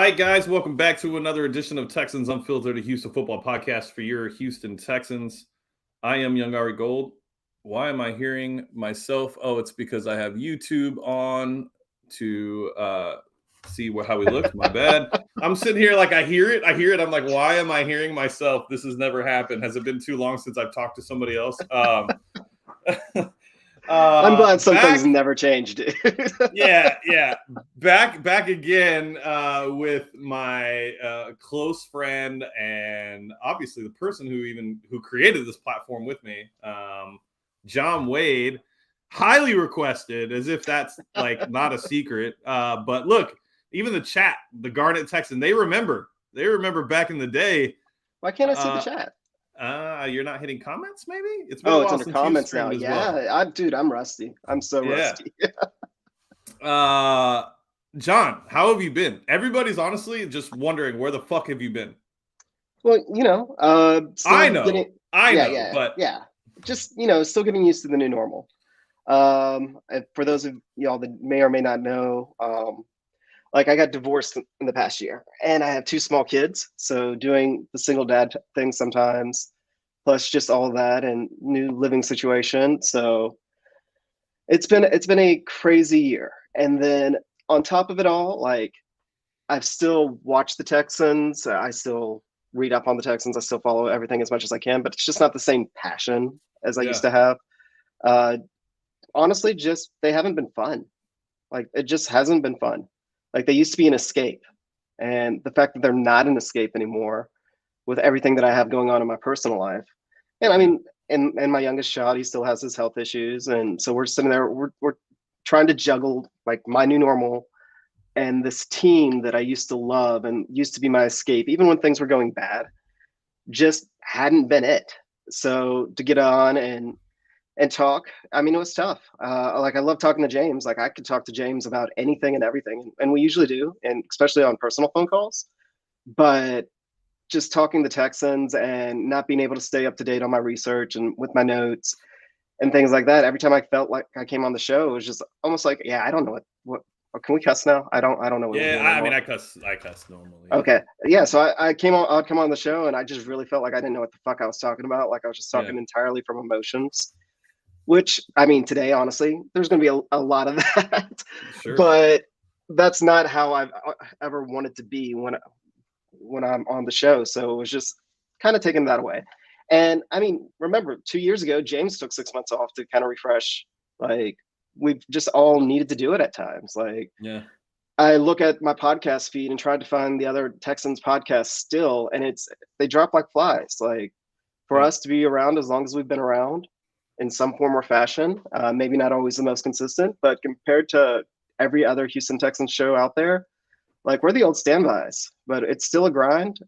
right, guys, welcome back to another edition of Texans Unfiltered, a Houston football podcast for your Houston Texans. I am Young Ari Gold. Why am I hearing myself? Oh, it's because I have YouTube on to see how we look. My bad. I'm sitting here like I hear it. I'm like, why am I hearing myself? This has never happened. Has it been too long since I've talked to somebody else? I'm glad some things never changed. yeah. Back again with my close friend and obviously the person who created this platform with me, John Wade, highly requested, as if that's like not a secret. But look, even the chat, the Garnet Texan, they remember back in the day. Why can't I see the chat? You're not hitting comments, maybe? It's been a while under comments now. Yeah, I'm rusty. I'm so rusty. John, how have you been? Everybody's honestly just wondering, where the fuck have you been? Well, I know, but just still getting used to the new normal. For those of y'all that may or may not know, I got divorced in the past year, and I have 2 small kids, so doing the single dad thing sometimes, plus just all of that and new living situation. So it's been a crazy year. And then on top of it all, I've still watched the Texans. I still read up on the Texans. I still follow everything as much as I can, but it's just not the same passion as I used to have. Honestly, just they haven't been fun. It just hasn't been fun. They used to be an escape, and the fact that they're not an escape anymore with everything that I have going on in my personal life. And I mean, and my youngest child, he still has his health issues. And so we're sitting there, we're trying to juggle my new normal and this team that I used to love and used to be my escape, even when things were going bad, just hadn't been it. So to get on and talk, I mean, it was tough. I love talking to James. I could talk to James about anything and everything, and we usually do, and especially on personal phone calls. But just talking the Texans and not being able to stay up to date on my research and with my notes and things like that, every time I felt like I came on the show, it was just almost like, I don't know what can we cuss now? I don't know what. Yeah, I mean, I cuss normally. Okay, yeah. So I'd come on the show, and I just really felt like I didn't know what the fuck I was talking about. I was just talking entirely from emotions. Which, I mean, today, honestly, there's going to be a lot of that. Sure. But that's not how I've ever wanted to be when I'm on the show. So it was just kind of taking that away. And I mean, remember, 2 years ago, James took 6 months off to kind of refresh. We've just all needed to do it at times. I look at my podcast feed and tried to find the other Texans podcasts still, and they drop like flies. For us to be around as long as we've been around, in some form or fashion, maybe not always the most consistent, but compared to every other Houston Texans show out there, we're the old standbys. But it's still a grind,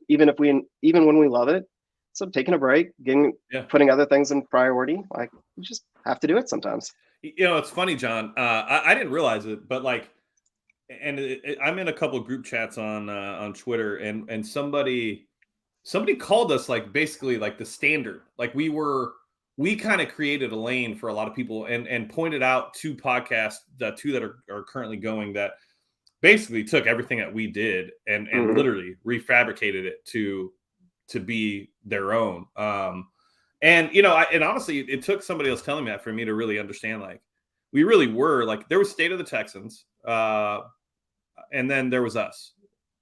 even when we love it. So taking a break, putting other things in priority, you just have to do it sometimes. It's funny, John. I didn't realize it, but I'm in a couple of group chats on Twitter, and somebody called us basically the standard. We kind of created a lane for a lot of people and pointed out 2 podcasts, the 2 that are currently going, that basically took everything that we did and literally refabricated it to be their own. And honestly, it took somebody else telling me that for me to really understand, we really were there was State of the Texans, and then there was us.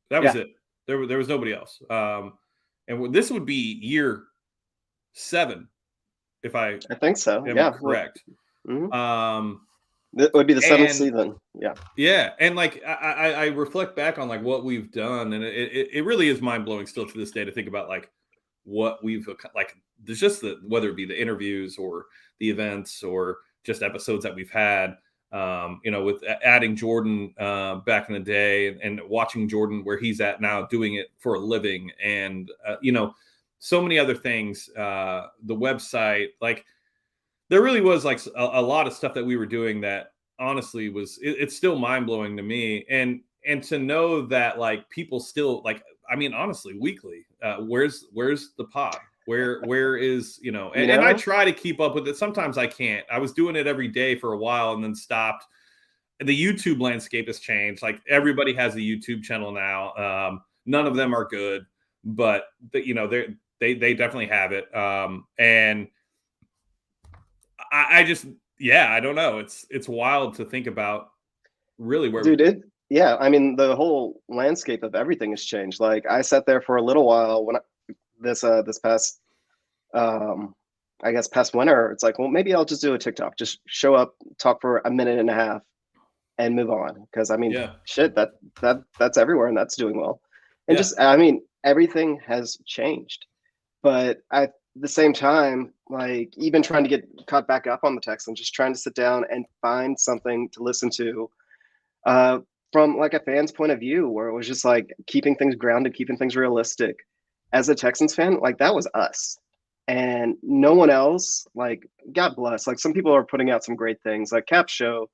That was it. There was nobody else. And this would be year 7. If I think so, correct. It would be the 7th season. Yeah, and I reflect back on what we've done, and it really is mind blowing still to this day to think about what we've there's just whether it be the interviews or the events or just episodes that we've had. With adding Jordan back in the day and watching Jordan where he's at now, doing it for a living, and so many other things, the website, there really was a lot of stuff that we were doing that honestly it's still mind blowing to me. And to know that people still I mean, honestly, weekly, where's the pod? Where is, and I try to keep up with it. Sometimes I can't. I was doing it every day for a while and then stopped. the YouTube landscape has changed. Like everybody has a YouTube channel now. None of them are good, but they definitely have it. And I just, I don't know. It's wild to think about really where Dude, yeah, I mean, the whole landscape of everything has changed. Like I sat there for a little while when this past I guess past winter, it's like, well, maybe I'll just do a TikTok, just show up, talk for a minute and a half and move on. Because I mean, yeah. shit, that's everywhere and that's doing well. And Yeah. just, I mean, everything has changed. But at the same time, like even trying to get caught back up on the Texans, just trying to sit down and find something to listen to uh, from like a fan's point of view, where it was just like keeping things grounded, keeping things realistic. As a Texans fan, like that was us, and no one else. Like God bless. Like some people are putting out some great things, like Cap's show,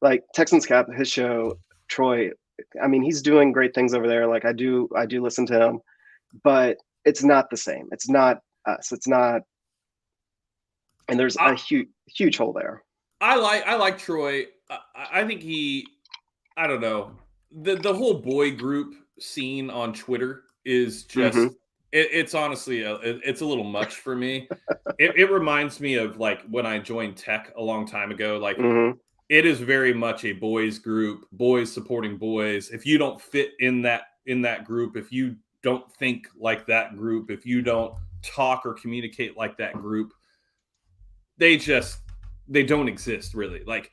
like Texans Cap, his show, Troy. I mean, he's doing great things over there. Like I do listen to him, but it's not the same. It's not us. It's not. And there's a huge hole there. I like Troy. I think I don't know. The whole boy group scene on Twitter is just it's honestly it's a little much for me. It reminds me of like when I joined tech a long time ago. Like it is very much a boys group, boys supporting boys. If you don't fit in that group, if you don't think like that group, if you don't talk or communicate like that group, they don't exist really. Like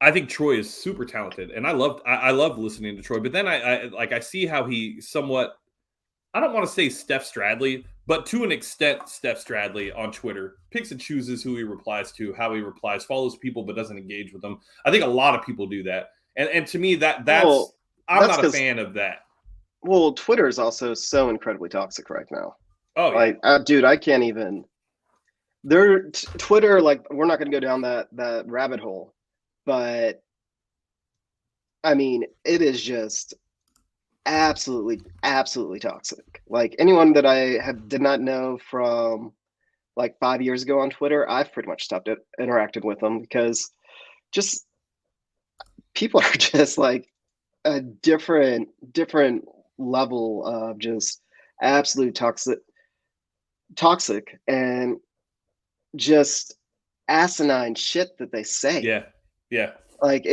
I think Troy is super talented, and I love listening to Troy. But then I see how he somewhat, I don't want to say Steph Stradley, but to an extent, Steph Stradley on Twitter picks and chooses who he replies to, how he replies, follows people but doesn't engage with them. I think a lot of people do that, and to me I'm not a fan of that. Well, Twitter is also so incredibly toxic right now. Oh, like, dude, I can't even. Twitter, like, we're not going to go down that rabbit hole, but I mean, it is just absolutely toxic. Like anyone that I did not know from like 5 years ago on Twitter, I've pretty much stopped interacting with them because just people are just like a different level of just absolute toxic and just asinine shit that they say. Yeah. Like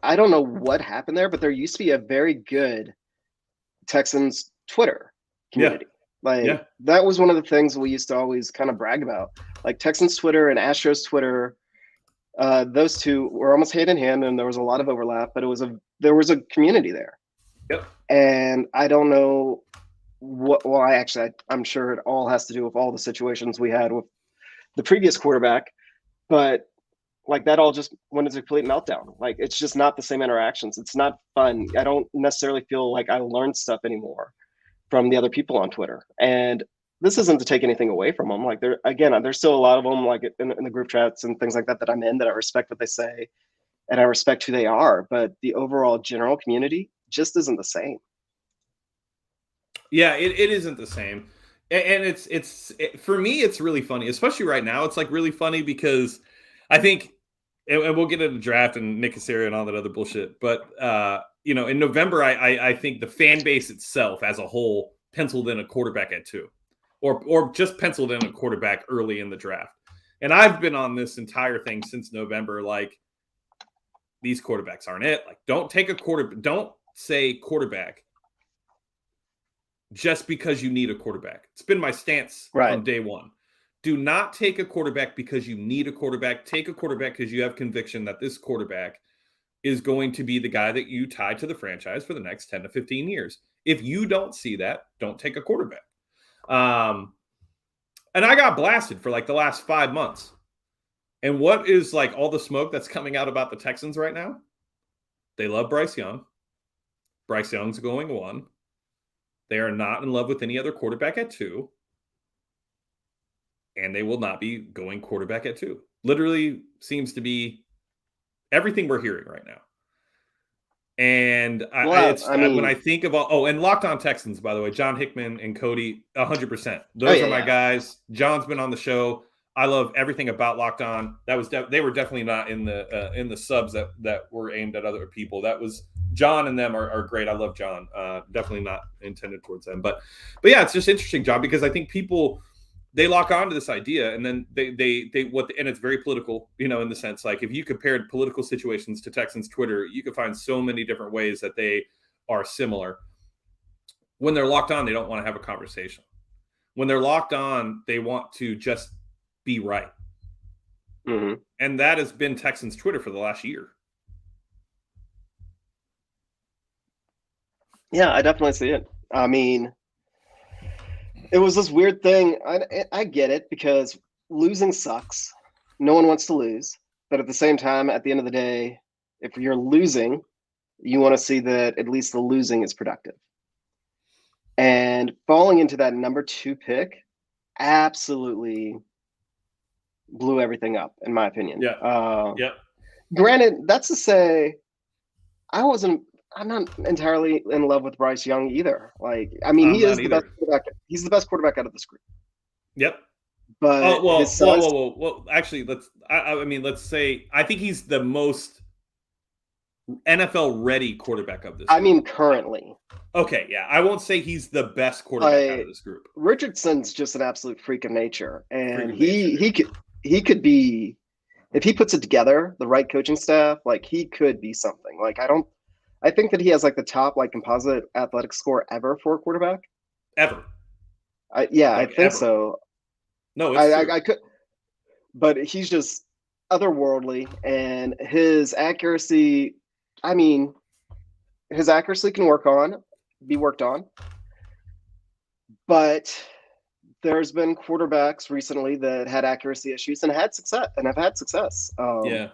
I don't know what happened there, but there used to be a very good Texans Twitter community. That was one of the things we used to always kind of brag about. Like Texans Twitter and Astros Twitter, those two were almost hand in hand, and there was a lot of overlap, but there was a community there. Yep. And I don't know why. I'm sure it all has to do with all the situations we had with the previous quarterback, but like that all just went into a complete meltdown. Like it's just not the same interactions. It's not fun. I don't necessarily feel like I learned stuff anymore from the other people on Twitter. And this isn't to take anything away from them. Like there's still a lot of them like in the group chats and things like that I'm in, that I respect what they say and I respect who they are. But the overall general community just isn't the same. Yeah, it isn't the same. And it's for me, it's really funny, especially right now. It's like really funny because I think, and we'll get into the draft and Nick Casserio and all that other bullshit. But in November, I think the fan base itself as a whole penciled in a quarterback at 2, or just penciled in a quarterback early in the draft. And I've been on this entire thing since November. Like these quarterbacks aren't it. Like don't say quarterback just because you need a quarterback. It's been my stance from day one. Do not take a quarterback because you need a quarterback. Take a quarterback because you have conviction that this quarterback is going to be the guy that you tie to the franchise for the next 10 to 15 years. If you don't see that, don't take a quarterback. And I got blasted for like the last 5 months. And what is like all the smoke that's coming out about the Texans right now? They love Bryce Young. Bryce Young's going 1. They are not in love with any other quarterback at 2. And they will not be going quarterback at 2. Literally seems to be everything we're hearing right now. And when I think of and Locked On Texans, by the way, John Hickman and Cody, 100%. Those are my guys. John's been on the show. I love everything about Locked On. That was they were definitely not in the subs that were aimed at other people. That was John and them are great. I love John. Definitely not intended towards them, but yeah, it's just interesting, John, because I think people they lock on to this idea, and then they and it's very political, in the sense like if you compared political situations to Texans Twitter, you could find so many different ways that they are similar. When they're locked on, they don't want to have a conversation. When they're locked on, they want to just be right. Mm-hmm. And that has been Texans Twitter for the last year. Yeah, I definitely see it. I mean, it was this weird thing. I get it because losing sucks. No one wants to lose. But at the same time, at the end of the day, if you're losing, you want to see that at least the losing is productive. And falling into that number 2 pick absolutely blew everything up, in my opinion. Yeah. Granted, that's to say, I'm not entirely in love with Bryce Young either. Like, I mean, he is the best quarterback. He's the best quarterback out of this group. Yep. But whoa. Actually, let's say I think he's the most NFL ready quarterback of this group. I mean, currently. Okay, yeah. I won't say he's the best quarterback out of this group. Richardson's just an absolute freak of nature. And he could be, if he puts it together, the right coaching staff, like he could be something. Like I think that he has like the top like composite athletic score ever for a quarterback. Ever. I think ever. So. No, it's I could, but he's just otherworldly, and his accuracy. I mean, his accuracy can be worked on, but there's been quarterbacks recently that had accuracy issues and have had success. They've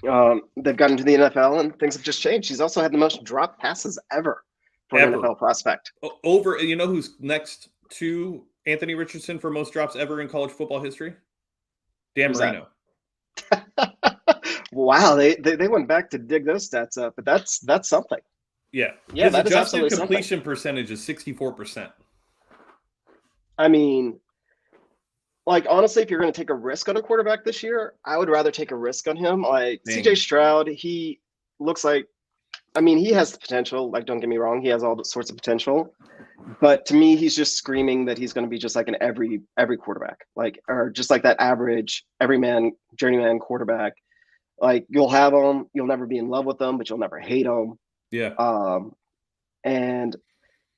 gotten to the NFL and things have just changed. He's also had the most dropped passes ever for an NFL prospect. Over, who's next to Anthony Richardson for most drops ever in college football history? Dan Marino. Wow, they went back to dig those stats up, but that's something. Yeah. His adjusted completion percentage is 64%. I mean, like honestly, if you're going to take a risk on a quarterback this year, I would rather take a risk on him. Like CJ Stroud, he looks like, I mean, he has the potential. Like, don't get me wrong, he has all sorts of potential. But to me, he's just screaming that he's going to be just like an every quarterback, like, or just like that average everyman journeyman quarterback. Like you'll have him, you'll never be in love with them, but you'll never hate him. Yeah. And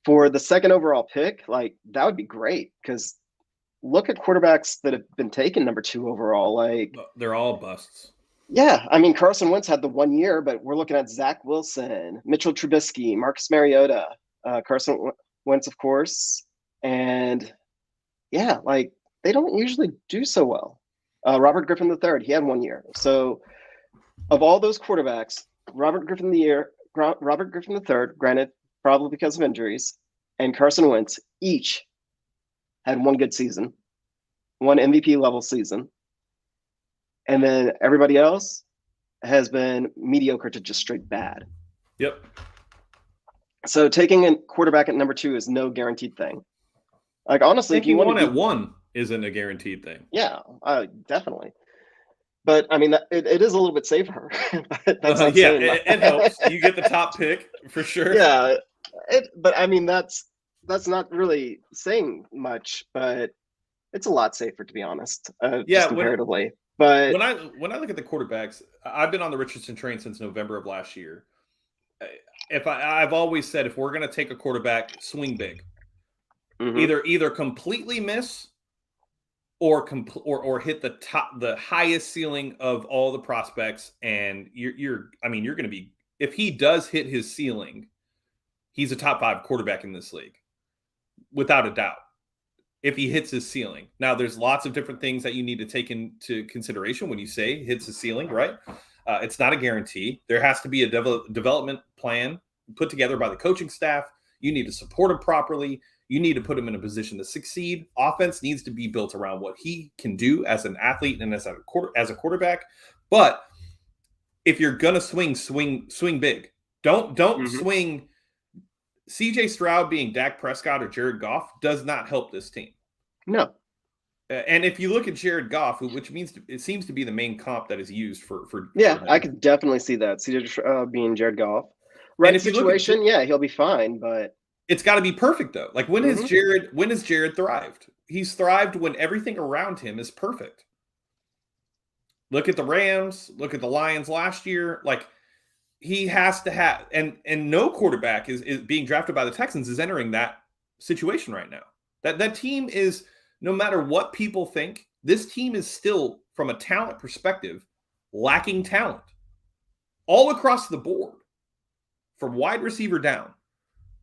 for the second overall pick, like that would be great because look at quarterbacks that have been taken number 2 overall. Like they're all busts. Yeah, I mean Carson Wentz had the 1 year, but we're looking at Zach Wilson, Mitchell Trubisky, Marcus Mariota, Carson Wentz, of course, and yeah, like they don't usually do so well. Robert Griffin III, he had 1 year. So of all those quarterbacks, Robert Griffin III, granted, probably because of injuries, and Carson Wentz each had 1 good season, 1 MVP level season. And then everybody else has been mediocre to just straight bad. Yep. So taking a quarterback at number 2 is no guaranteed thing. Like honestly, if you want at 1 isn't a guaranteed thing. Yeah, definitely. But I mean, it is a little bit safer. It helps. You get the top pick for sure. Yeah, but I mean that's not really saying much, but it's a lot safer to be honest. Just comparatively. But when I look at the quarterbacks, I've been on the Richardson train since November of last year. I've always said if we're going to take a quarterback, swing big. Mm-hmm. Either completely miss or hit the highest ceiling of all the prospects, and you're going to be, if he does hit his ceiling, he's a top 5 quarterback in this league, without a doubt. If he hits his ceiling. Now, there's lots of different things that you need to take into consideration when you say hits his ceiling, right? It's not a guarantee. There has to be a development plan put together by the coaching staff. You need to support him properly. You need to put him in a position to succeed. Offense needs to be built around what he can do as an athlete and as a quarterback. But if you're gonna swing big. Don't swing. CJ Stroud being Dak Prescott or Jared Goff does not help this team. No. And if you look at Jared Goff, which it seems to be the main comp that is used for Yeah, him. I could definitely see that. See, being Jared Goff, And right if you look at situation, yeah, he'll be fine. But it's got to be perfect though. Like when has Mhm. Jared thrived? He's thrived when everything around him is perfect. Look at the Rams, look at the Lions last year. Like he has to have, and no quarterback is being drafted by the Texans is entering that situation right now. That team is, no matter what people think, this team is still, from a talent perspective, lacking talent all across the board, from wide receiver down.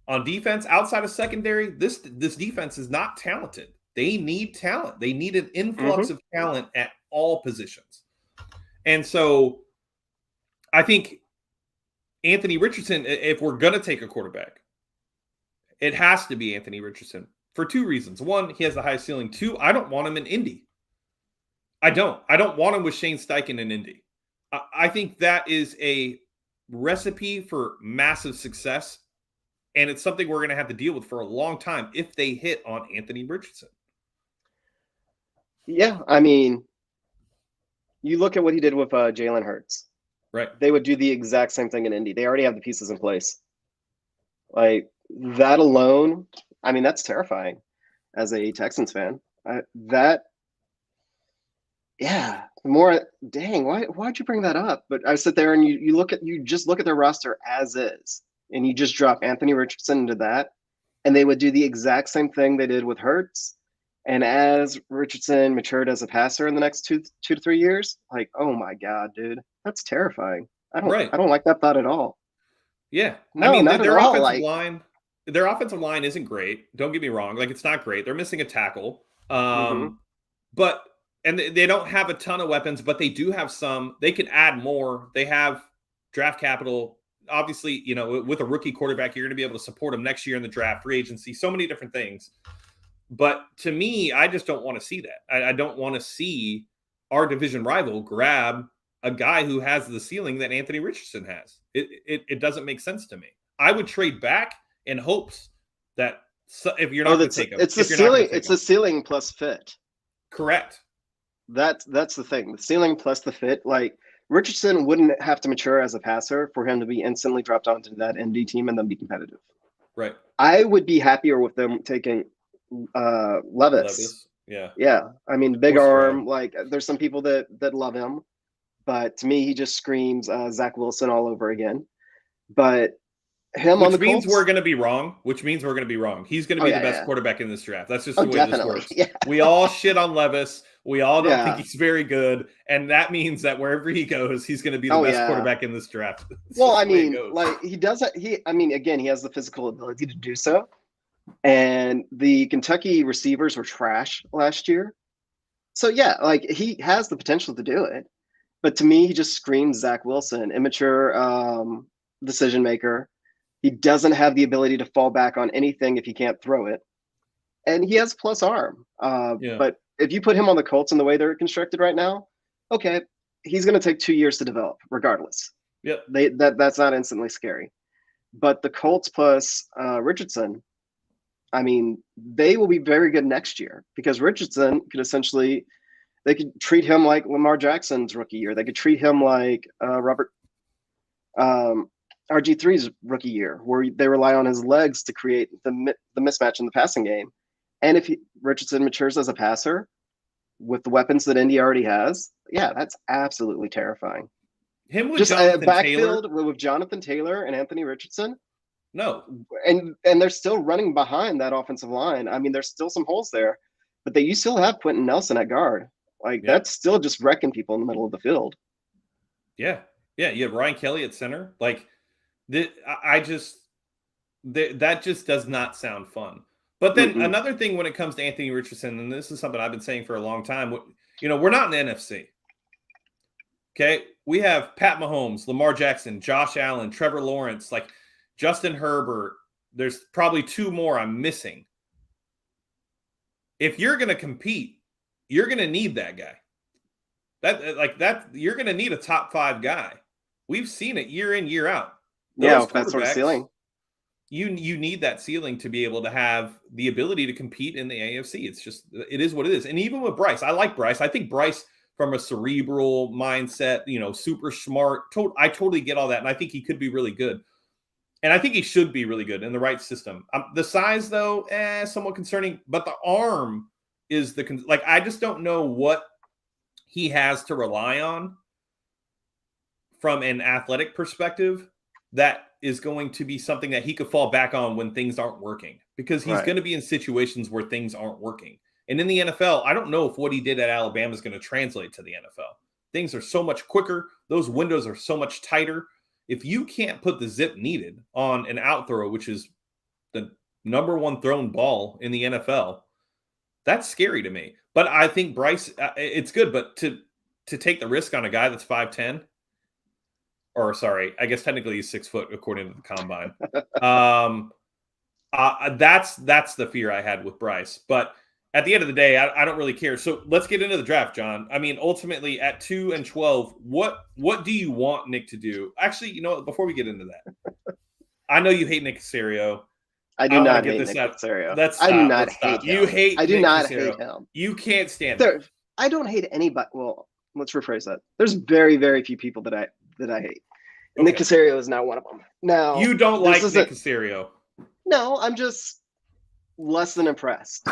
On defense, outside of secondary, this defense is not talented. They need talent. They need an influx Mhm. of talent at all positions. And so I think Anthony Richardson, if we're going to take a quarterback, it has to be Anthony Richardson for two reasons. One, he has the highest ceiling. Two, I don't want him in Indy. I don't. I don't want him with Shane Steichen in Indy. I think that is a recipe for massive success, and it's something we're going to have to deal with for a long time if they hit on Anthony Richardson. Yeah, I mean, you look at what he did with Jalen Hurts. Right. They would do the exact same thing in Indy. They already have the pieces in place. Like that alone, I mean, that's terrifying as a Texans fan. That, yeah, more. Dang, why'd you bring that up? But I sit there and you just look at their roster as is, and you just drop Anthony Richardson into that, and they would do the exact same thing they did with Hurts. And as Richardson matured as a passer in the next 2 to 3 years, like, oh my God, dude, that's terrifying. Right. I don't like that thought at all. Yeah. I No, mean, not at all. Like, their offensive line isn't great. Don't get me wrong. Like, it's not great. They're missing a tackle. mhm. But and they don't have a ton of weapons, but they do have some. They can add more. They have draft capital. Obviously, with a rookie quarterback, you're going to be able to support him next year in the draft, free agency, so many different things. But to me, I just don't want to see that. I don't want to see our division rival grab a guy who has the ceiling that Anthony Richardson has. It doesn't make sense to me. I would trade back in hopes that if you're Oh, not going to take him, it's the if you're not going ceiling. to take It's him, the ceiling plus fit. correct. That's the thing. The ceiling plus the fit. Like Richardson wouldn't have to mature as a passer for him to be instantly dropped onto that ND team and then be competitive. Right. I would be happier with them taking Levis. Levis. Yeah. Yeah, I mean, big Or Stroud. arm. Like, there's some people that love him, but to me, he just screams Zach Wilson all over again. But him on the Which means we're Colts. going to be wrong. He's going to Oh be the yeah, best yeah. quarterback in this draft. That's just Oh, the way this definitely. works. Yeah, We all shit on Levis. We all don't think yeah. he's very good. And that means that wherever he goes, he's going to be the Oh best yeah. quarterback in this draft. That's Well, just I the way it mean, goes. like he does. I mean, again, he has the physical ability to do so. And the Kentucky receivers were trash last year. So yeah, like he has the potential to do it. But to me, he just screams Zach Wilson, immature decision maker. He doesn't have the ability to fall back on anything if he can't throw it. And he has plus arm. Yeah. But if you put him on the Colts in the way they're constructed right now, okay, he's going to take 2 years to develop, regardless. Yep. That's not instantly scary. But the Colts plus Richardson, I mean, they will be very good next year because Richardson could essentially, they could treat him like Lamar Jackson's rookie year. They could treat him like Robert RG3's rookie year, where they rely on his legs to create the mismatch in the passing game. And if Richardson matures as a passer with the weapons that Indy already has, yeah, that's absolutely terrifying. Him with Just a Jonathan Taylor. backfield with Jonathan Taylor and Anthony Richardson. No. And they're still running behind that offensive line. I mean, there's still some holes there, but you still have Quentin Nelson at guard. Like, Yep. that's still just wrecking people in the middle of the field. Yeah. Yeah. You have Ryan Kelly at center. Like, that just does not sound fun. But then Mm-mm. another thing when it comes to Anthony Richardson, and this is something I've been saying for a long time, we're not in the NFC. Okay. We have Pat Mahomes, Lamar Jackson, Josh Allen, Trevor Lawrence, like Justin Herbert. There's probably two more I'm missing. If you're going to compete, you're going to need that guy. You're going to need a top 5 guy. We've seen it year in, year out. Yeah, with that sort of ceiling. you need that ceiling to be able to have the ability to compete in the AFC. It's just, it is what it is. And even with Bryce, I like Bryce. I think Bryce, from a cerebral mindset, super smart. I totally get all that. And I think he could be really good. And I think he should be really good in the right system. The size, though, somewhat concerning. But the arm is I just don't know what he has to rely on from an athletic perspective that is going to be something that he could fall back on when things aren't working, because he's going to be in situations where things aren't working. And in the NFL, I don't know if what he did at Alabama is going to translate to the NFL. Things are so much quicker. Those windows are so much tighter. If you can't put the zip needed on an out throw, which is the number one thrown ball in the NFL, that's scary to me. But I think Bryce, it's good, but to take the risk on a guy that's 5'10", or sorry, I guess technically he's 6 foot according to the combine. That's the fear I had with Bryce. But at the end of the day, I don't really care. So let's get into the draft, John. I mean, ultimately at 2 and 12, what do you want Nick to do? Actually, before we get into that, I know you hate Nick Casserio. I do not hate Nick Casserio. I do not hate him. You hate I do Nick not Casserio. hate him. You can't stand him. I don't hate anybody. Well, let's rephrase that. There's very, very few people that I hate. Okay. Nick Casserio is not one of them. Now, you don't like Nick Casserio. No, I'm just less than impressed.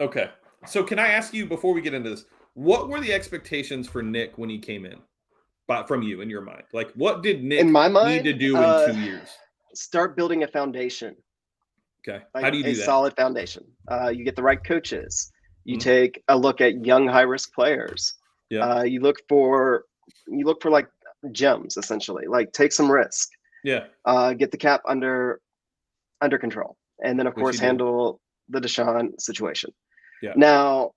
Okay. So can I ask you, before we get into this, what were the expectations for Nick when he came in? From you, in your mind? Like, what did Nick in my mind, need to do in 2 years? Start building a foundation. Okay. How do you do that? A solid foundation. You get the right coaches. You take a look at young, high-risk players. Yeah. You look for like gems, essentially. Like, take some risk. Yeah. Get the cap under control, and then of course handle the Deshaun situation. Yeah. Now,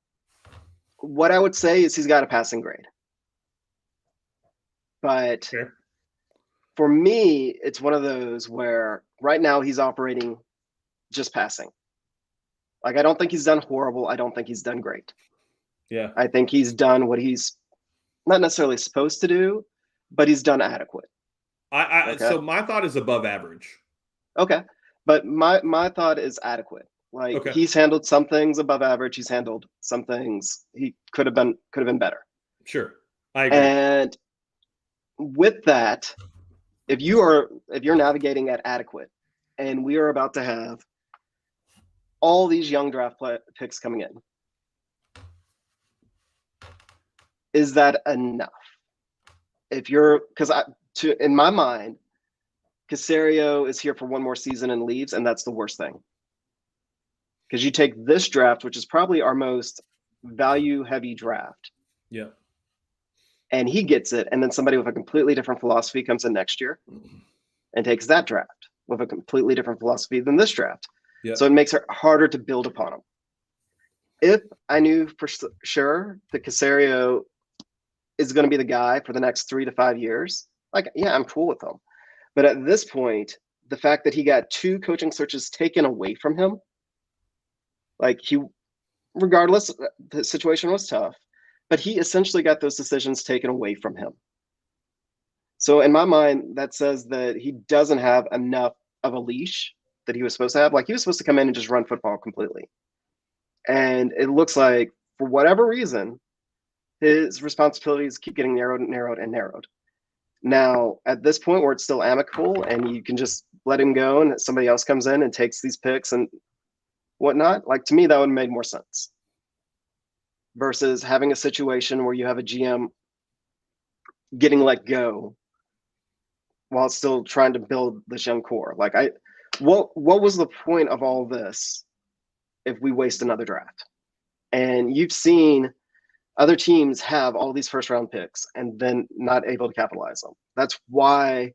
what I would say is he's got a passing grade, but for me, it's one of those where right now he's operating just passing. Like, I don't think he's done horrible. I don't think he's done great. Yeah. I think he's done what he's not necessarily supposed to do, but he's done adequate. So my thought is above average. Okay. But my thought is adequate. Like, he's handled some things above average. He's handled some things he could have been better. Sure. I agree. And with that, if you're navigating at adequate, and we are about to have all these young draft picks coming in, is that enough? In my mind, Casserio is here for one more season and leaves, and that's the worst thing. Because you take this draft, which is probably our most value-heavy draft. Yeah. And he gets it, and then somebody with a completely different philosophy comes in next year and takes that draft with a completely different philosophy than this draft. Yeah. So it makes it harder to build upon him. If I knew for sure that Casserio is going to be the guy for the next 3 to 5 years, I'm cool with him. But at this point, the fact that he got 2 coaching searches taken away from him, regardless, the situation was tough, but he essentially got those decisions taken away from him. So in my mind, that says that he doesn't have enough of a leash that he was supposed to have. Like, he was supposed to come in and just run football completely. And it looks like, for whatever reason, his responsibilities keep getting narrowed and narrowed and narrowed. Now, at this point where it's still amicable and you can just let him go and somebody else comes in and takes these picks and whatnot, to me, that would have made more sense. Versus having a situation where you have a GM getting let go while still trying to build this young core. What was the point of all this if we waste another draft? And you've seen other teams have all these first-round picks and then not able to capitalize them. That's why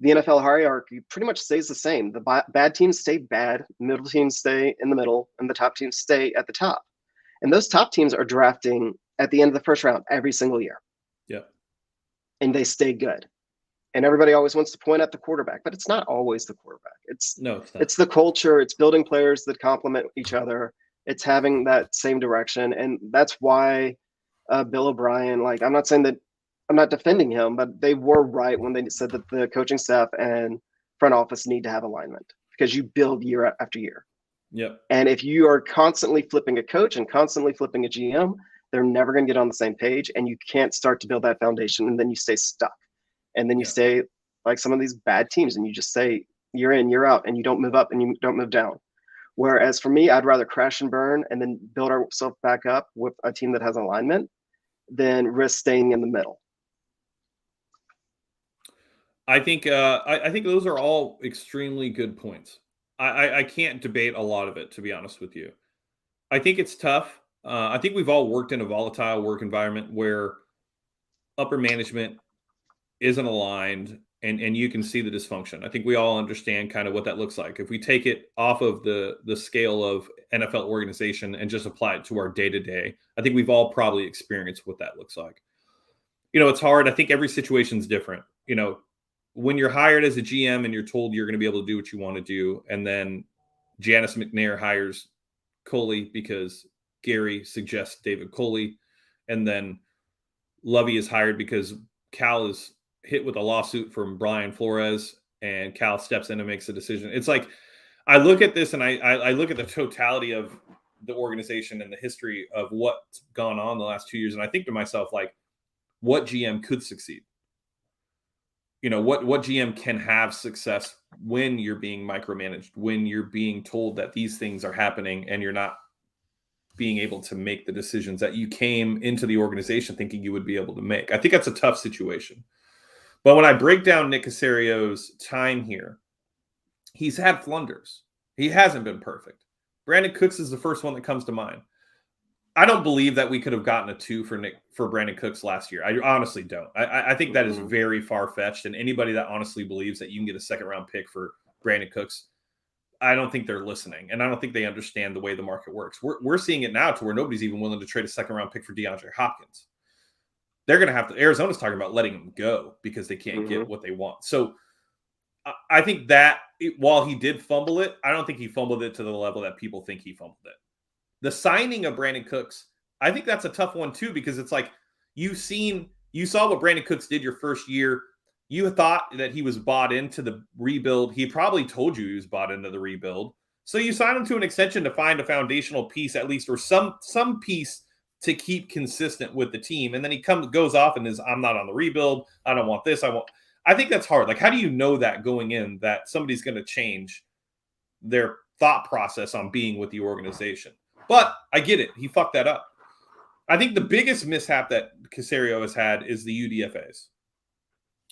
the NFL hierarchy pretty much stays the same. The bad teams stay bad, middle teams stay in the middle, and the top teams stay at the top. And those top teams are drafting at the end of the first round every single year. Yeah. And they stay good. And everybody always wants to point at the quarterback, but it's not always the quarterback. It's the culture. It's building players that complement each other. It's having that same direction. And that's why Bill O'Brien, I'm not saying that I'm not defending him, but they were right when they said that the coaching staff and front office need to have alignment, because you build year after year. Yep. And if you are constantly flipping a coach and constantly flipping a GM, they're never going to get on the same page, and you can't start to build that foundation, and then you stay stuck. And then you stay like some of these bad teams, and you just say year in, year out, and you don't move up and you don't move down. Whereas for me, I'd rather crash and burn and then build ourselves back up with a team that has alignment than risk staying in the middle. I think I think those are all extremely good points. I can't debate a lot of it, to be honest with you. I think it's tough. I think we've all worked in a volatile work environment where upper management isn't aligned, and you can see the dysfunction. I think we all understand kind of what that looks like. If we take it off of the scale of NFL organization and just apply it to our day-to-day, I think we've all probably experienced what that looks like. It's hard. I think every situation's different. When you're hired as a GM and you're told you're going to be able to do what you want to do, and then Janice McNair hires Coley because Gary suggests David Coley, and then Lovey is hired because Cal is hit with a lawsuit from Brian Flores, and Cal steps in and makes a decision. It's like, I look at this and I look at the totality of the organization and the history of what's gone on the last 2 years, and I think to myself, like, what GM could succeed? What GM can have success when you're being micromanaged, when you're being told that these things are happening and you're not being able to make the decisions that you came into the organization thinking you would be able to make. I think that's a tough situation. But when I break down Nick Casserio's time here, he's had flunders. He hasn't been perfect. Brandon Cooks is the first one that comes to mind. I don't believe that we could have gotten a 2 for Brandon Cooks last year. I honestly don't. I think that is very far-fetched, and anybody that honestly believes that you can get a second-round pick for Brandon Cooks, I don't think they're listening, and I don't think they understand the way the market works. We're seeing it now to where nobody's even willing to trade a second-round pick for DeAndre Hopkins. They're going to have to – Arizona's talking about letting him go because they can't get what they want. So I think that while he did fumble it, I don't think he fumbled it to the level that people think he fumbled it. The signing of Brandon Cooks, I think that's a tough one too, because it's like you saw what Brandon Cooks did your first year. You thought that he was bought into the rebuild. He probably told you he was bought into the rebuild. So you signed him to an extension to find a foundational piece, at least, or some piece to keep consistent with the team. And then he goes off and is, I'm not on the rebuild. I don't want this. I think that's hard. Like, how do you know that going in that somebody's going to change their thought process on being with the organization? But I get it. He fucked that up. I think the biggest mishap that Casserio has had is the UDFAs.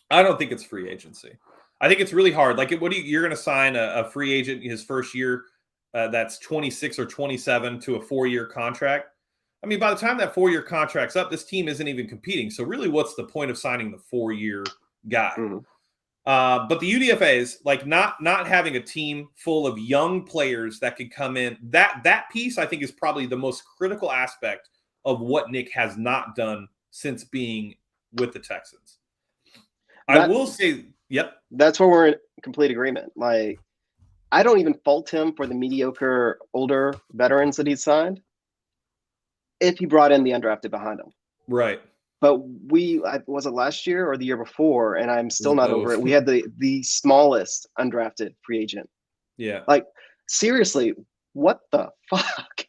I don't think it's free agency. I think it's really hard. Like, you're going to sign a free agent his first year that's 26 or 27 to a 4-year contract. I mean, by the time that 4-year contract's up, this team isn't even competing. So really, what's the point of signing the 4-year guy? But the UDFAs, like not having a team full of young players that could come in, that piece I think is probably the most critical aspect of what Nick has not done since being with the Texans. I will say, yep. That's where we're in complete agreement. Like, I don't even fault him for the mediocre older veterans that he's signed if he brought in the undrafted behind him. Right. But was it last year or the year before? And I'm still not over it. We had the smallest undrafted free agent. Yeah. Like, seriously, what the fuck?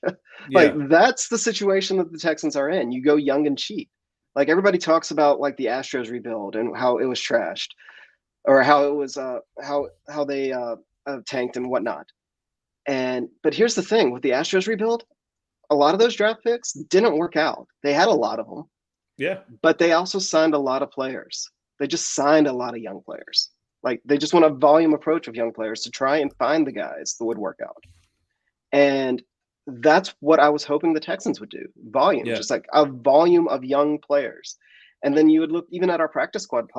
Like, that's the situation that the Texans are in. You go young and cheap. Like, everybody talks about like the Astros rebuild and how it was trashed, or how it was how they tanked and whatnot. But here's the thing with the Astros rebuild, a lot of those draft picks didn't work out. They had a lot of them. Yeah. But they also signed a lot of players. They just signed a lot of young players. Like, they just want a volume approach of young players to try and find the guys that would work out. And that's what I was hoping the Texans would do. Volume, just like a volume of young players. And then you would look even at our practice squad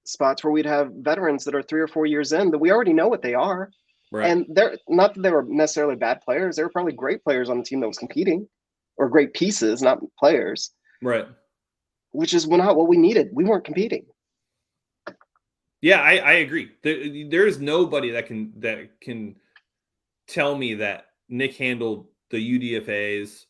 spots where we'd have veterans that are 3 or 4 years in that we already know what they are. Right. And they're not that they were necessarily bad players. They were probably great players on the team that was competing, or great pieces, not players. Right. Which is not what we needed. We weren't competing. Yeah, I agree. There is nobody that can tell me that Nick handled the UDFAs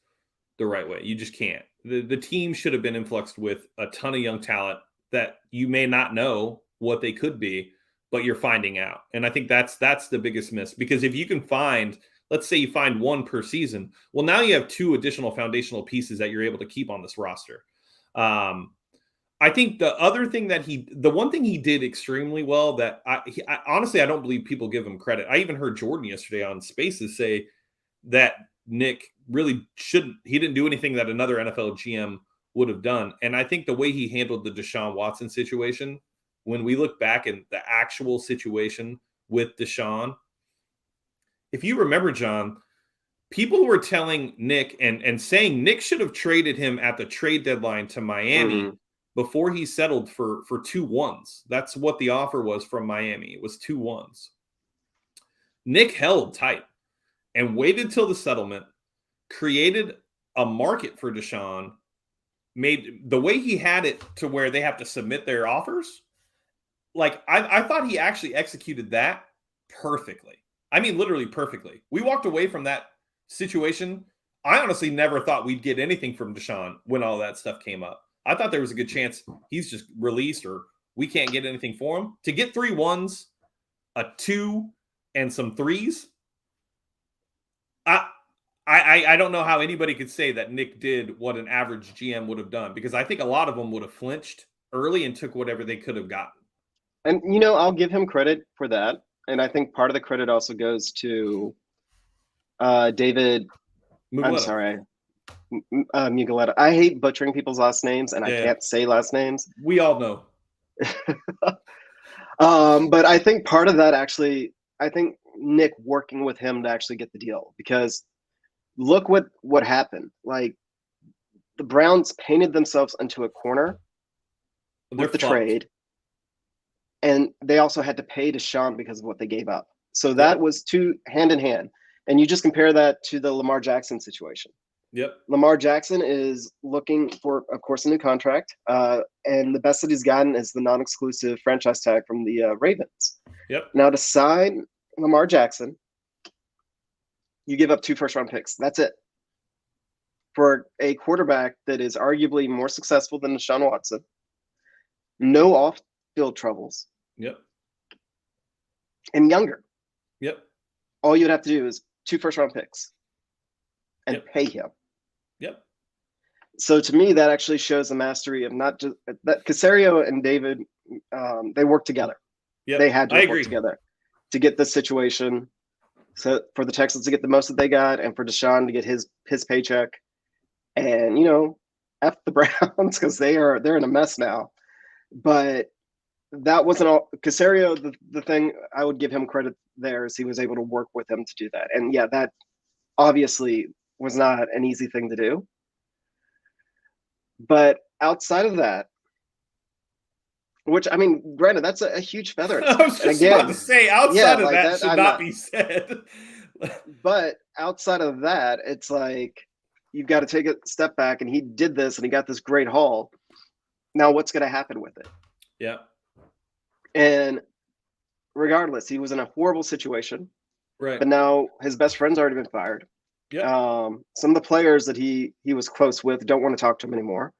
the right way. You just can't. The team should have been influxed with a ton of young talent that you may not know what they could be, but you're finding out. And I think that's the biggest miss, because if you can find, let's say you find one per season, well, now you have 2 additional foundational pieces that you're able to keep on this roster. I think the other thing that the one thing he did extremely well that I honestly, I don't believe people give him credit. I even heard Jordan yesterday on Spaces say that Nick really he didn't do anything that another NFL GM would have done. And I think the way he handled the Deshaun Watson situation, when we look back in the actual situation with Deshaun, if you remember, John, people were telling Nick and saying Nick should have traded him at the trade deadline to Miami before he settled for 2 1s. That's what the offer was from Miami. It was 2 1s. Nick held tight and waited till the settlement, created a market for Deshaun, made the way he had it to where they have to submit their offers. Like, I thought he actually executed that perfectly. I mean, literally perfectly. We walked away from that situation. I honestly never thought we'd get anything from Deshaun when all that stuff came up. I thought there was a good chance he's just released or we can't get anything for him. To get 3 1s, a 2, and some 3s, I don't know how anybody could say that Nick did what an average GM would have done, because I think a lot of them would have flinched early and took whatever they could have gotten. And, I'll give him credit for that. And I think part of the credit also goes to David. Mugoleta. I'm sorry. Mugoleta. I hate butchering people's last names, and I can't say last names. We all know. But I think part of that actually, I think Nick working with him to actually get the deal, because look what happened. Like, the Browns painted themselves into a corner with the trade, and they also had to pay Deshaun because of what they gave up. So that was 2 hand in hand. And you just compare that to the Lamar Jackson situation. Yep. Lamar Jackson is looking for, of course, a new contract. And the best that he's gotten is the non-exclusive franchise tag from the Ravens. Yep. Now, to sign Lamar Jackson, you give up 2 first-round picks. That's it. For a quarterback that is arguably more successful than Deshaun Watson, no off-field troubles. Yep. And younger. Yep. All you'd have to do is 2 first-round picks and pay him. Yep. So to me, that actually shows the mastery of not just that Casserio and David, they work together. Yep. They had to work together to get this situation. So for the Texans to get the most that they got, and for Deshaun to get his paycheck, and F the Browns, because they're in a mess now. But that wasn't all. Casserio, the thing I would give him credit there is he was able to work with him to do that. And yeah, that obviously was not an easy thing to do. But outside of that, which, I mean, granted, that's a huge feather. I was just about to say, outside of that should not be said. But outside of that, it's like, you've got to take a step back, and he did this, and he got this great haul. Now, what's going to happen with it? Yeah. And regardless, he was in a horrible situation. Right. But now his best friend's already been fired. Yeah. Some of the players that he was close with don't want to talk to him anymore.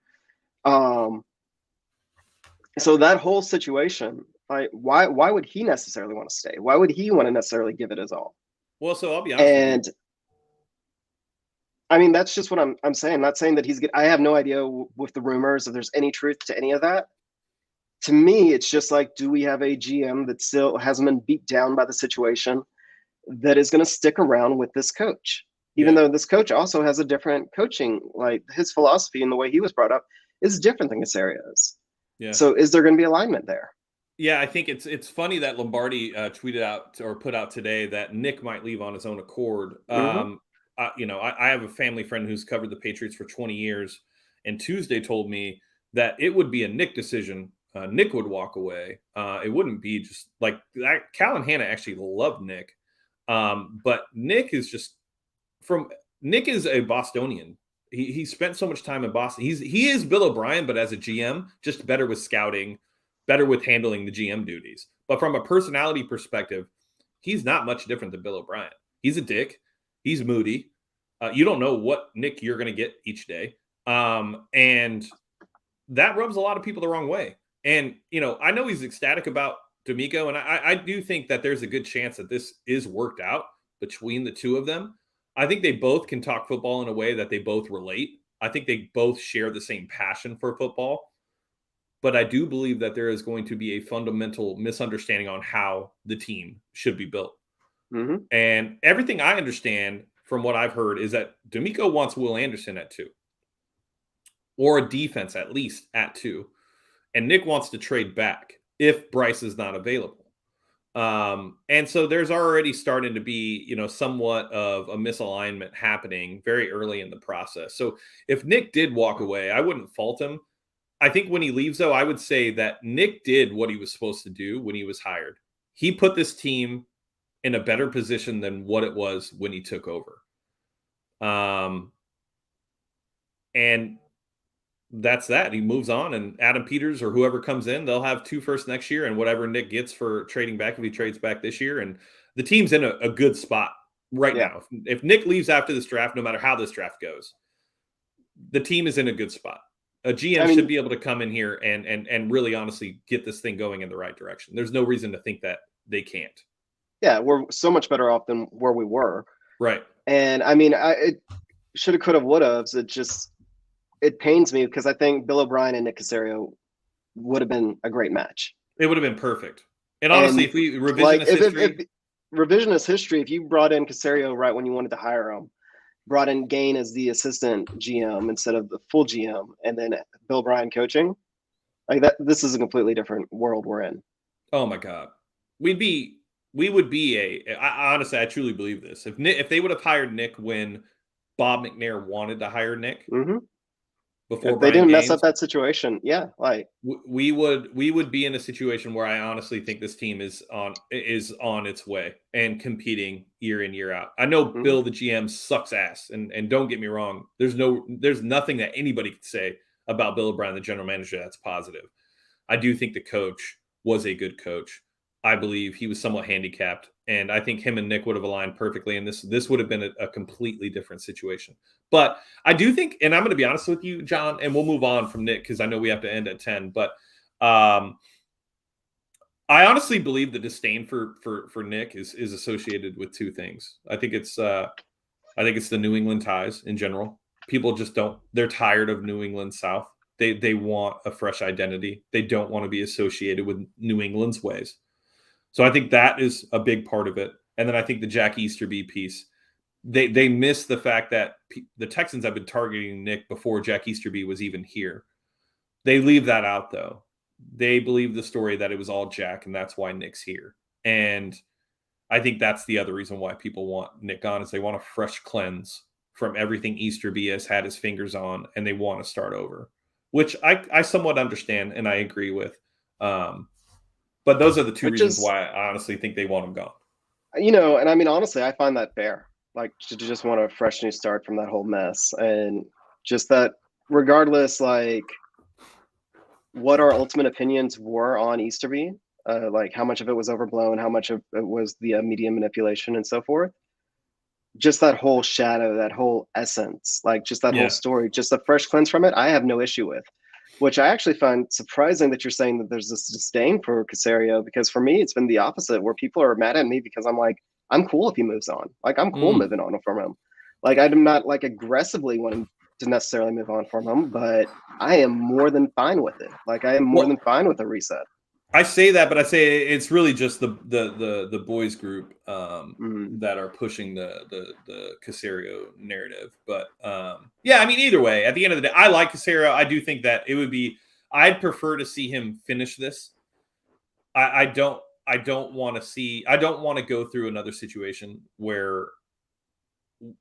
So that whole situation, like, why would he necessarily want to stay? Why would he want to necessarily give it his all? Well, so I'll be honest. And I mean, that's just what I'm saying. I'm not saying that he's good. I have no idea with the rumors if there's any truth to any of that. To me, it's just like, do we have a GM that still hasn't been beat down by the situation, that is going to stick around with this coach? Even though this coach also has a different coaching, like his philosophy and the way he was brought up is different than Casserio's. Yeah. So is there going to be alignment there? Yeah, I think it's funny that Lombardi tweeted out or put out today that Nick might leave on his own accord. Mm-hmm. I have a family friend who's covered the Patriots for 20 years, and Tuesday told me that it would be a Nick decision. Nick would walk away. It wouldn't be just like that. Cal and Hannah actually loved Nick. But Nick is Nick is a Bostonian. He spent so much time in Boston. He is Bill O'Brien, but as a GM, just better with scouting, better with handling the GM duties. But from a personality perspective, he's not much different than Bill O'Brien. He's a dick. He's moody. You don't know what Nick you're going to get each day. And that rubs a lot of people the wrong way. And, I know he's ecstatic about D'Amico, and I do think that there's a good chance that this is worked out between the two of them. I think they both can talk football in a way that they both relate. I think they both share the same passion for football. But I do believe that there is going to be a fundamental misunderstanding on how the team should be built. Mm-hmm. And everything I understand from what I've heard is that D'Amico wants Will Anderson at 2, or a defense at least at 2. And Nick wants to trade back if Bryce is not available. And so there's already starting to be, somewhat of a misalignment happening very early in the process. So if Nick did walk away, I wouldn't fault him. I think when he leaves, though, I would say that Nick did what he was supposed to do when he was hired. He put this team in a better position than what it was when he took over. And that's that. He moves on, and Adam Peters or whoever comes in, they'll have 2 firsts next year and whatever Nick gets for trading back if he trades back this year. And the team's in a good spot right now. If Nick leaves after this draft, no matter how this draft goes, the team is in a good spot. A GM should be able to come in here and really honestly get this thing going in the right direction. There's no reason to think that they can't. Yeah, we're so much better off than where we were. Right. And I mean, it shoulda, coulda, woulda. It pains me because I think Bill O'Brien and Nick Casserio would have been a great match. It would have been perfect. And honestly, if we revisionist history, if you brought in Casserio right when you wanted to hire him, brought in Gain as the assistant GM instead of the full GM, and then Bill O'Brien coaching, like that, this is a completely different world we're in. Oh my God. Honestly, I truly believe this. If they would have hired Nick when Bob McNair wanted to hire Nick, before if they didn't mess up that situation, we would be in a situation where I honestly think this team is on its way and competing year in, year out. I know Bill the GM sucks ass, and don't get me wrong, there's nothing that anybody could say about Bill O'Brien, the general manager, that's positive. I do think the coach was a good coach. I believe he was somewhat handicapped, and I think him and Nick would have aligned perfectly, and this would have been a completely different situation. But I do think, and I'm going to be honest with you, John, and we'll move on from Nick because I know we have to end at 10, but I honestly believe the disdain for Nick is associated with 2 things. I think it's the New England ties in general. People just they're tired of New England South. They want a fresh identity. They don't want to be associated with New England's ways. So I think that is a big part of it. And then I think the Jack Easterby piece, they miss the fact that the Texans have been targeting Nick before Jack Easterby was even here. They leave that out, though. They believe the story that it was all Jack, and that's why Nick's here. And I think that's the other reason why people want Nick on, is they want a fresh cleanse from everything Easterby has had his fingers on, and they want to start over, which I somewhat understand and I agree with. But those are the 2 reasons why I honestly think they want him gone. And I mean, honestly, I find that fair. Like, to just want a fresh new start from that whole mess. And just that, regardless, like, what our ultimate opinions were on Easterby, like how much of it was overblown, how much of it was the media manipulation and so forth. Just that whole shadow, that whole essence, like just that whole story, just a fresh cleanse from it, I have no issue with. Which I actually find surprising that you're saying that there's this disdain for Casserio, because for me, it's been the opposite, where people are mad at me because I'm like, I'm cool if he moves on. Like, I'm cool moving on from him. Like, I'm not like aggressively wanting to necessarily move on from him, but I am more than fine with it. Like, I am more than fine with a reset. I say that, but I say it's really just the boys group that are pushing the Casserio narrative. But I mean, either way, at the end of the day, I like Casserio. I do think that it would be. I'd prefer to see him finish this. I don't want to go through another situation where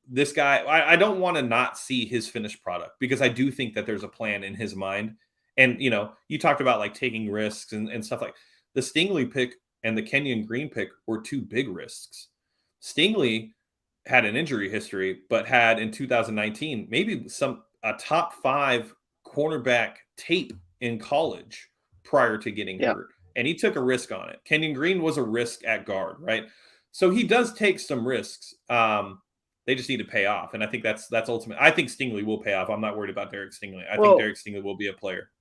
this guy. I don't want to not see his finished product, because I do think that there's a plan in his mind. And, you talked about like taking risks and stuff like the Stingley pick and the Kenyon Green pick were 2 big risks. Stingley had an injury history, but had in 2019, maybe a top 5 cornerback tape in college prior to getting hurt. And he took a risk on it. Kenyon Green was a risk at guard, right? So he does take some risks. They just need to pay off. And I think that's ultimate. I think Stingley will pay off. I'm not worried about Derek Stingley. I think Derek Stingley will be a player.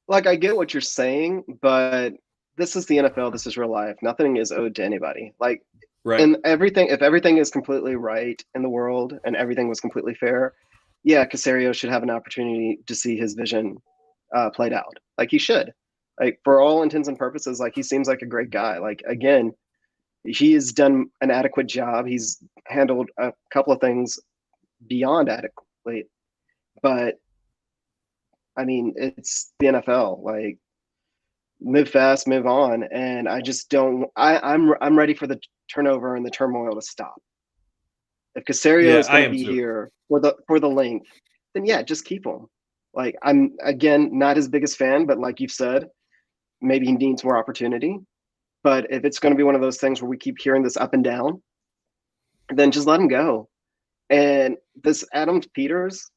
Like, I get what you're saying, but this is the NFL. This is real life. Nothing is owed to anybody. Like, Right. and everything, if everything is completely right in the world and everything was completely fair, yeah, Caserio should have an opportunity to see his vision played out. Like he should. Like for all intents and purposes, like he seems like a great guy. Like again, he has done an adequate job. He's handled a couple of things beyond adequately, but I mean, it's the NFL. Like move fast, move on. And I just don't. I'm ready for the turnover and the turmoil to stop. If Caserio Yeah, is I going to am be too. here for the length, then yeah, just keep him. Like I'm again not his biggest fan, but like you've said, maybe he needs more opportunity. But if it's going to be one of those things where we keep hearing this up and down, then just let him go. And this Adam Peters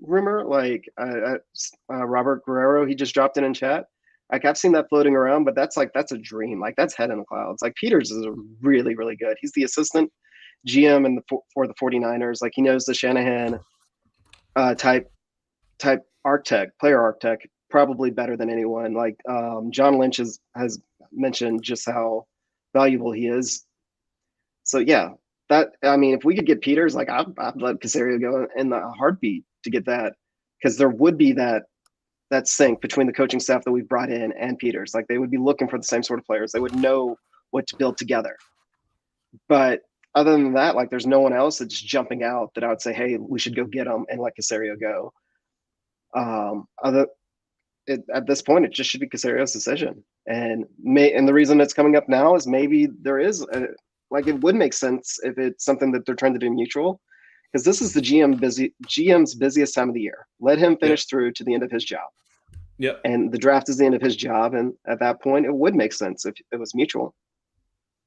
rumor, like Robert Guerrero, he just dropped in chat. Like I've seen that floating around, but that's a dream. Like that's head in the clouds. Like Peters is really really good. He's the assistant GM for the 49ers. Like he knows the Shanahan type architect, player architect, probably better than anyone. Like John Lynch has mentioned just how valuable he is. So yeah, that I mean, if we could get Peters, like I'd let Caserio go in the heartbeat to get that, because there would be that sync between the coaching staff that we've brought in and Peters. Like they would be looking for the same sort of players. They would know what to build together. But other than that, like there's no one else that's jumping out that I would say, hey, we should go get them and let Caserio go. At this point, it just should be Casario's decision. And the reason it's coming up now is maybe there is like it would make sense if it's something that they're trying to do mutual, because this is the GM's busiest time of the year. Let him finish through to the end of his job. Yep. And the draft is the end of his job, and at that point, it would make sense if it was mutual.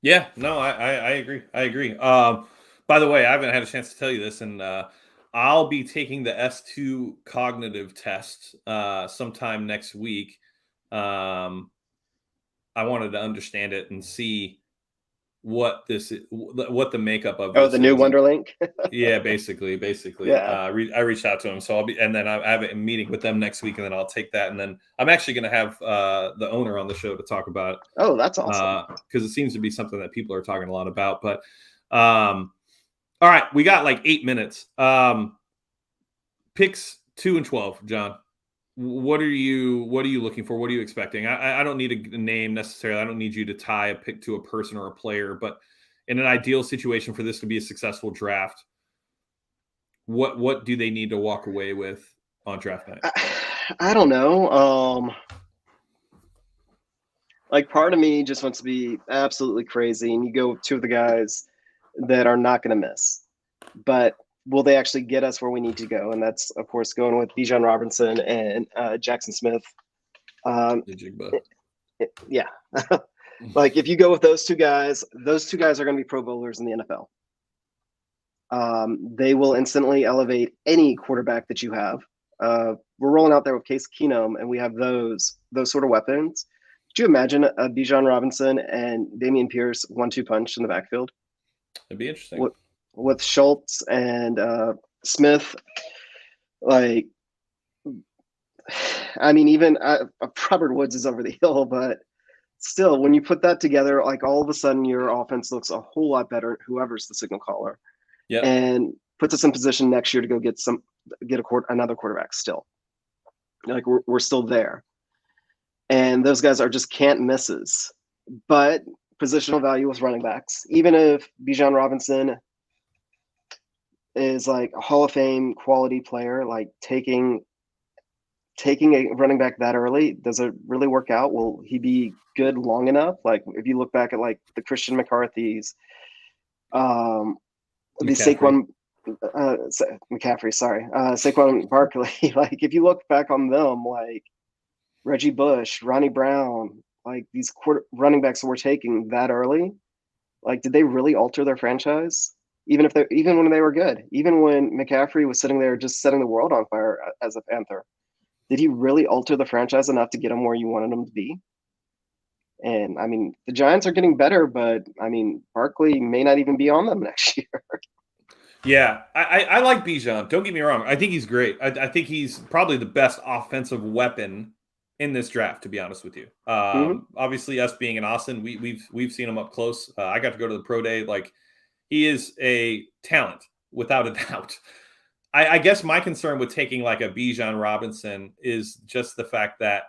Yeah, no, I agree. I agree. By the way, I haven't had a chance to tell you this, and I'll be taking the S2 cognitive test sometime next week. I wanted to understand it and see what what the makeup of Oh, this the new is. Wonderlink. Yeah, basically. Yeah. I reached out to him, so and then I have a meeting with them next week, and then I'll take that, and then I'm actually going to have the owner on the show to talk about it. Oh, that's awesome. Because it seems to be something that people are talking a lot about. But all right, we got like 8 minutes. Picks 2 and 12, John. What are you looking for? What are you expecting? I don't need a name necessarily. I don't need you to tie a pick to a person or a player, but in an ideal situation for this to be a successful draft, what do they need to walk away with on draft night? I don't know. Like part of me just wants to be absolutely crazy, and you go with two of the guys that are not going to miss. But will they actually get us where we need to go? And that's, of course, going with Bijan Robinson and Jackson Smith. Yeah. Like if you go with those two guys are going to be Pro Bowlers in the NFL. They will instantly elevate any quarterback that you have. We're rolling out there with Case Keenum, and we have those sort of weapons. Could you imagine a Bijan Robinson and Dameon Pierce 1-2 punch in the backfield? It'd be interesting. With Schultz and Smith, like, I mean, even Robert Woods is over the hill, but still, when you put that together, like all of a sudden your offense looks a whole lot better. Whoever's the signal caller, and puts us in position next year to go get another quarterback. Still, like we're still there, and those guys are just can't misses. But positional value with running backs, even if Bijan Robinson is like a Hall of Fame quality player, like taking a running back that early, does it really work out? Will he be good long enough? Like if you look back at like the Christian McCarthy's, the Saquon McCaffrey, sorry, Saquon Barkley. Like if you look back on them, like Reggie Bush, Ronnie Brown, like these running backs that we're taking that early, like did they really alter their franchise? Even when they were good, even when McCaffrey was sitting there just setting the world on fire as a Panther, did he really alter the franchise enough to get him where you wanted him to be? And I mean, the Giants are getting better, but I mean, Barkley may not even be on them next year. Yeah, I like Bijan. Don't get me wrong. I think he's great. I think he's probably the best offensive weapon in this draft, to be honest with you. Mhm. Obviously, us being in Austin, we've seen him up close. I got to go to the pro day. Like, he is a talent without a doubt. I guess my concern with taking like a Bijan Robinson is just the fact that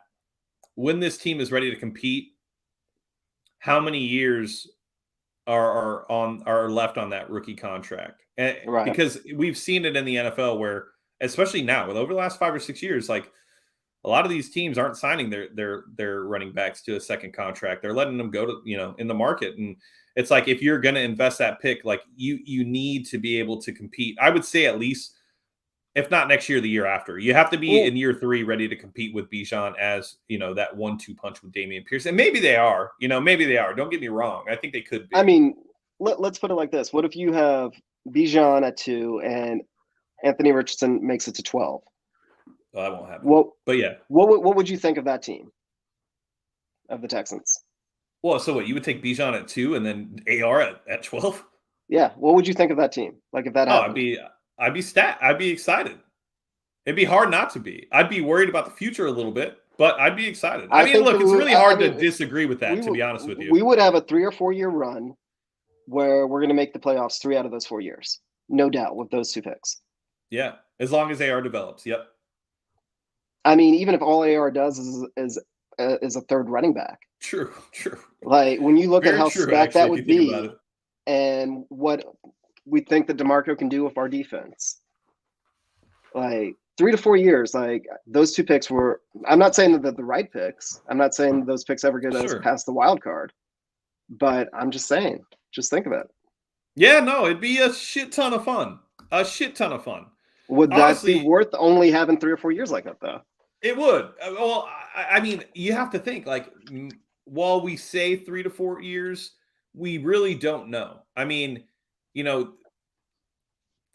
when this team is ready to compete, how many years are left on that rookie contract? Right. Because we've seen it in the NFL where, especially now, with over the last 5 or 6 years, like a lot of these teams aren't signing their running backs to a second contract. They're letting them go to, in the market. And it's like, if you're going to invest that pick, like you need to be able to compete. I would say at least, if not next year, the year after. You have to be Well, in year 3 ready to compete with Bijan as, that 1-2 punch with Damian Pierce. And maybe they are, maybe they are. Don't get me wrong. I think they could be. I mean, let's put it like this. What if you have Bijan at 2 and Anthony Richardson makes it to 12? Well, that won't happen. What But yeah. what would you think of that team, of the Texans? Well, so what? You would take Bijan at 2 and then AR at 12? Yeah, what would you think of that team? Like, if that Oh, happened? I'd be excited. It'd be hard not to be. I'd be worried about the future a little bit, but I'd be excited. I I mean, think look, that it's we would, really I hard to mean, disagree with that, we to would be honest with you. we would have a 3 or 4 year run where we're going to make the playoffs 3 out of those 4 years, no doubt, with those 2 picks. Yeah, as long as AR develops. Yep. I mean, even if all AR does is a third running back, True. like when you look at Very how true, stacked actually, that if you would think about be, it. and what we think that DeMarco can do with our defense, like 3 to 4 years, like those 2 picks were. I'm not saying that they're the right picks. I'm not saying those picks ever get us Sure. past the wild card, but I'm just saying, just think of it. Yeah, no, it'd be a shit ton of fun. A shit ton of fun. Would that be Honestly, worth only having 3 or 4 years like that, though? it would. Well, I mean, you have to think like, while we say 3 to 4 years, we really don't know. I mean, you know,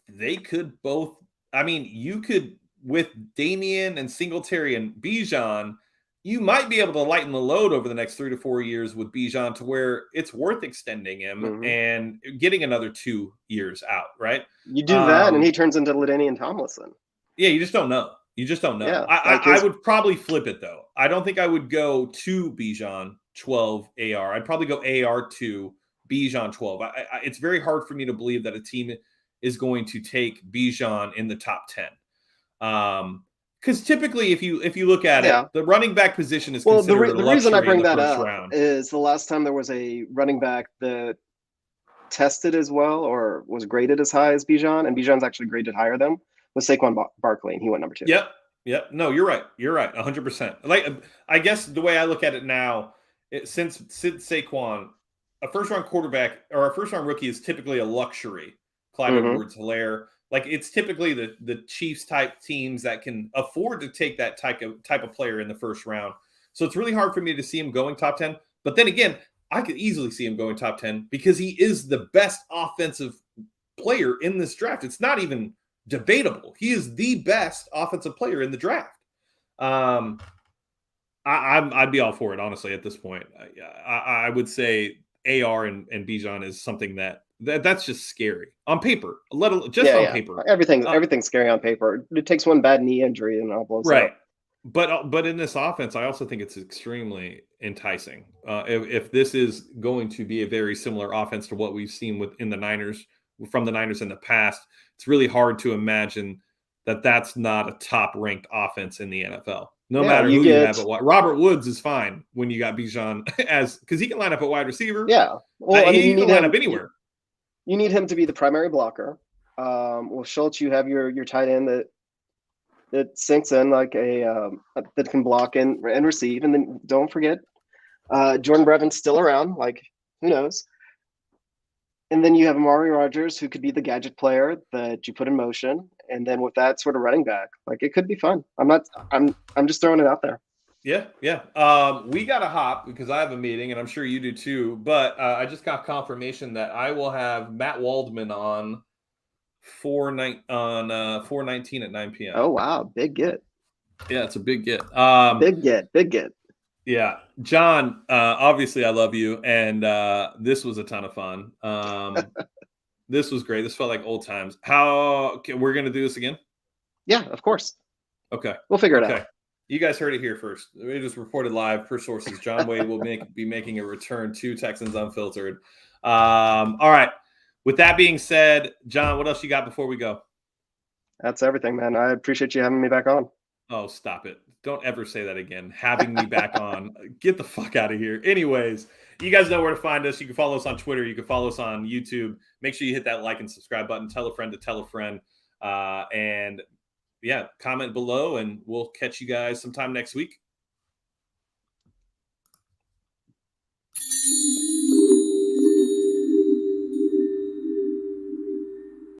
they could both. I mean, you could, with Damian and Singletary and Bijan, you might be able to lighten the load over the next 3 to 4 years with Bijan to where it's worth extending him Mm-hmm. and getting another 2 years out, right? You do that, and he turns into LaDainian Tomlinson. Yeah, you just don't know. You just don't know. Yeah, I, like I his. would probably flip it though. I don't think I would go to Bijan 12 AR. I'd probably go AR to Bijan 12. It's very hard for me to believe that a team is going to take Bijan in the top 10. Because typically, if you look at Yeah. it, the running back position is Well, considered the a reason I luxury in bring the that first up round. is the last time there was a running back that tested as well or was graded as high as Bijan, and Bijan's actually graded higher than, was Saquon Barkley, and he went number 2. Yep. No, you're right. You're right. 100%. Like, I guess the way I look at it now, since Saquon, a first round quarterback or a first round rookie is typically a luxury. Clyde Mm-hmm. Edwards-Helaire, like it's typically the Chiefs type teams that can afford to take that type of player in the first round. So it's really hard for me to see him going top 10. But then again, I could easily see him going top 10 because he is the best offensive player in this draft. It's not even debatable. He is the best offensive player in the draft. I'd be all for it, honestly, at this point. I would say AR and Bijan is something that's just scary on paper, on paper. Everything's scary on paper. It takes one bad knee injury and it all blows Right. up. But in this offense, I also think it's extremely enticing. If this is going to be a very similar offense to what we've seen from the Niners in the past, it's really hard to imagine that that's not a top-ranked offense in the NFL. No matter who you have at wide. Robert Woods is fine when you got Bijan because he can line up at wide receiver. Yeah, well, I mean, he can line up anywhere. You need him to be the primary blocker. With Schultz, you have your tight end that sinks in like that can block and receive, and then don't forget Jordan Brevin's still around. Like, who knows? And then you have Amari Rodgers, who could be the gadget player that you put in motion. And then with that sort of running back, like it could be fun. I'm just throwing it out there. Yeah. We got to hop because I have a meeting, and I'm sure you do too. But I just got confirmation that I will have Matt Waldman on 4/19 at 9 p.m. Oh wow, big get. Yeah, it's a big get. Big get. Yeah, John. Obviously, I love you, and this was a ton of fun. This was great. This felt like old times. We're gonna do this again? Yeah, of course. Okay, We'll figure it out. You guys heard it here first. We just reported live per sources. John Wade will be making a return to Texans Unfiltered. All right. With that being said, John, what else you got before we go? That's everything, man. I appreciate you having me back on. Oh, stop it. Don't ever say that again. Having me back on. Get the fuck out of here. Anyways, you guys know where to find us. You can follow us on Twitter. You can follow us on YouTube. Make sure you hit that like and subscribe button. Tell a friend to tell a friend. And yeah, comment below, and we'll catch you guys sometime next week.